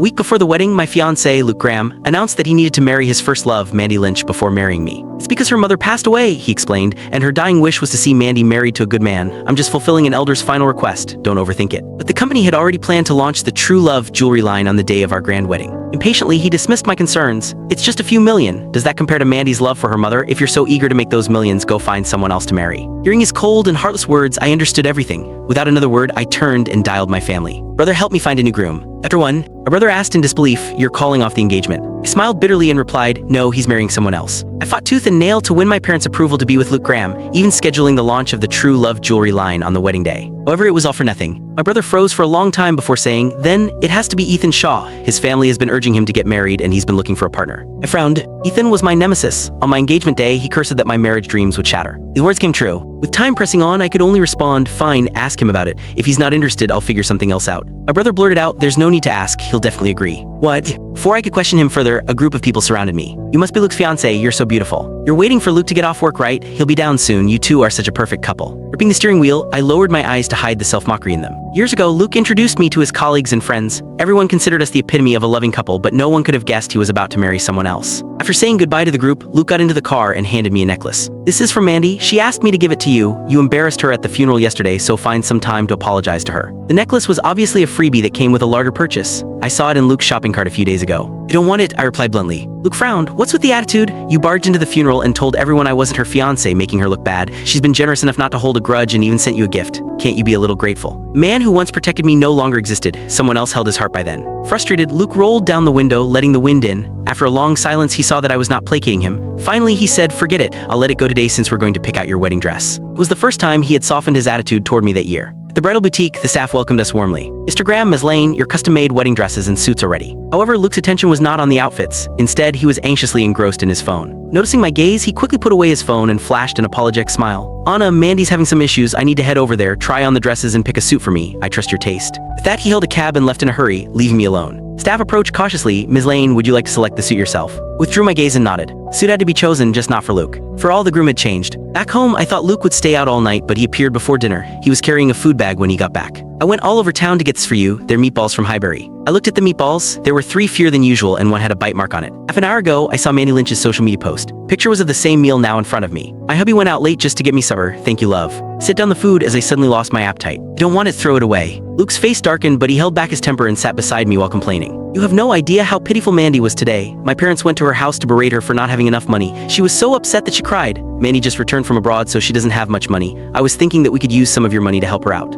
week before the wedding, my fiancé, Luke Graham, announced that he needed to marry his first love, Mandy Lynch, before marrying me. It's because her mother passed away, he explained, and her dying wish was to see Mandy married to a good man. I'm just fulfilling an elder's final request. Don't overthink it. But the company had already planned to launch the True Love jewelry line on the day of our grand wedding. Impatiently, he dismissed my concerns. It's just a few million. Does that compare to Mandy's love for her mother? If you're so eager to make those millions, go find someone else to marry. Hearing his cold and heartless words, I understood everything. Without another word, I turned and dialed my family. Brother, help me find a new groom. After one, my brother asked in disbelief, "You're calling off the engagement?" I smiled bitterly and replied, "No, he's marrying someone else." I fought tooth and nail to win my parents' approval to be with Luke Graham, even scheduling the launch of the True Love jewelry line on the wedding day. However, it was all for nothing. My brother froze for a long time before saying, "Then it has to be Ethan Shaw. His family has been urging him to get married and he's been looking for a partner." I frowned. Ethan was my nemesis. On my engagement day, he cursed that my marriage dreams would shatter. The words came true. With time pressing on, I could only respond, "Fine, ask him about it. If he's not interested, I'll figure something else out." My brother blurted out, "There's no need to ask. He'll definitely agree." What? Before I could question him further, a group of people surrounded me. "You must be Luke's fiancé. You're so beautiful. You're waiting for Luke to get off work, right? He'll be down soon. You two are such a perfect couple." Gripping the steering wheel, I lowered my eyes to hide the self-mockery in them. Years ago, Luke introduced me to his colleagues and friends. Everyone considered us the epitome of a loving couple, but no one could have guessed he was about to marry someone else. After saying goodbye to the group, Luke got into the car and handed me a necklace. "This is from Mandy. She asked me to give it to you. You embarrassed her at the funeral yesterday, so find some time to apologize to her." The necklace was obviously a freebie that came with a larger purchase. I saw it in Luke's shopping cart a few days ago. "I don't want it," I replied bluntly. Luke frowned. "What's with the attitude? You barged into the funeral and told everyone I wasn't her fiancé, making her look bad. She's been generous enough not to hold a grudge and even sent you a gift. Can't you be a little grateful?" The man who once protected me no longer existed. Someone else held his heart by then. Frustrated, Luke rolled down the window, letting the wind in. After a long silence, he saw that I was not placating him. Finally, he said, "Forget it. I'll let it go today since we're going to pick out your wedding dress." It was the first time he had softened his attitude toward me that year. At the bridal boutique, the staff welcomed us warmly. "Mr. Graham, Ms. Lane, your custom-made wedding dresses and suits are ready." However, Luke's attention was not on the outfits. Instead, he was anxiously engrossed in his phone. Noticing my gaze, he quickly put away his phone and flashed an apologetic smile. "Anna, Mandy's having some issues. I need to head over there, try on the dresses and pick a suit for me. I trust your taste." With that, he hailed a cab and left in a hurry, leaving me alone. Staff approached cautiously. "Ms. Lane, would you like to select the suit yourself?" Withdrew my gaze and nodded. Suit had to be chosen, just not for Luke. For all, the groom had changed. Back home, I thought Luke would stay out all night, but he appeared before dinner. He was carrying a food bag when he got back. "I went all over town to get this for you. They're meatballs from Highbury." I looked at the meatballs. There were 3 fewer than usual and one had a bite mark on it. Half an hour ago, I saw Mandy Lynch's social media post. Picture was of the same meal now in front of me. My hubby went out late just to get me supper. Thank you, love. Sit down the food as I suddenly lost my appetite. "I don't want it, throw it away." Luke's face darkened, but he held back his temper and sat beside me while complaining. "You have no idea how pitiful Mandy was today. My parents went to her house to berate her for not having enough money. She was so upset that she cried. Mandy just returned from abroad, so she doesn't have much money. I was thinking that we could use some of your money to help her out."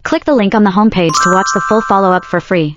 Click the link on the homepage to watch the full follow-up for free.